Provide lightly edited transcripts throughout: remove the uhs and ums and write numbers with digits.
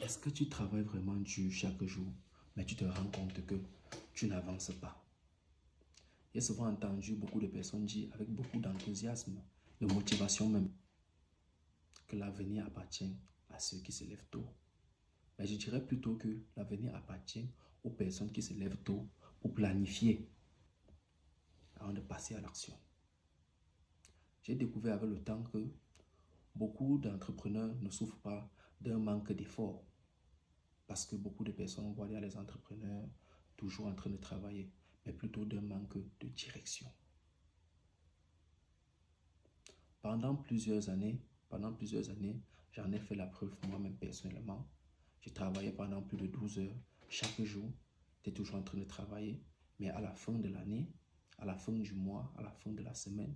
Est-ce que tu travailles vraiment dur chaque jour, mais tu te rends compte que tu n'avances pas? J'ai souvent entendu beaucoup de personnes dire avec beaucoup d'enthousiasme, de motivation même, que l'avenir appartient à ceux qui se lèvent tôt. Mais je dirais plutôt que l'avenir appartient aux personnes qui se lèvent tôt pour planifier avant de passer à l'action. J'ai découvert avec le temps que beaucoup d'entrepreneurs ne souffrent pas d'un manque d'effort. Parce que beaucoup de personnes voient les entrepreneurs toujours en train de travailler, mais plutôt d'un manque de direction. Pendant plusieurs années, j'en ai fait la preuve moi-même personnellement. J'ai travaillé pendant plus de 12 heures chaque jour. J'étais toujours en train de travailler, mais à la fin de l'année, à la fin du mois, à la fin de la semaine,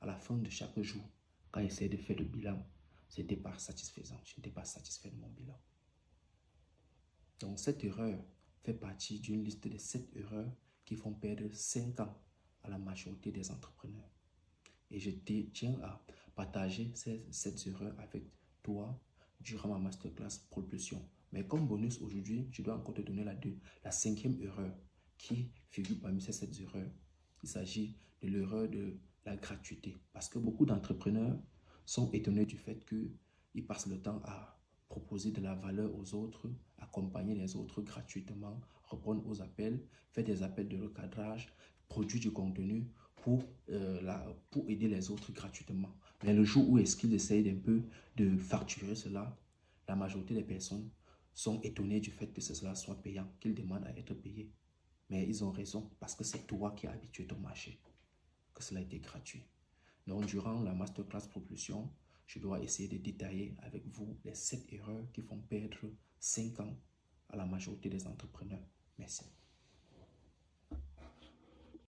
à la fin de chaque jour, quand j'essayais de faire le bilan, ce n'était pas satisfaisant. Je n'étais pas satisfait de mon bilan. Donc cette erreur fait partie d'une liste de 7 erreurs qui font perdre 5 ans à la majorité des entrepreneurs. Et je tiens à partager ces 7 erreurs avec toi durant ma masterclass propulsion. Mais comme bonus aujourd'hui, je dois encore te donner la 5e erreur qui figure parmi ces 7 erreurs. Il s'agit de l'erreur de la gratuité. Parce que beaucoup d'entrepreneurs sont étonnés du fait qu'ils passent le temps à proposer de la valeur aux autres, accompagner les autres gratuitement, répondre aux appels, faire des appels de recadrage, produire du contenu pour aider les autres gratuitement. Mais le jour où est-ce qu'ils essayent un peu de facturer cela, la majorité des personnes sont étonnées du fait que cela soit payant, qu'ils demandent à être payés. Mais ils ont raison parce que c'est toi qui as habitué ton marché, que cela a été gratuit. Donc, durant la masterclass propulsion, je dois essayer de détailler avec vous les 7 erreurs qui font perdre 5 ans à la majorité des entrepreneurs. Merci.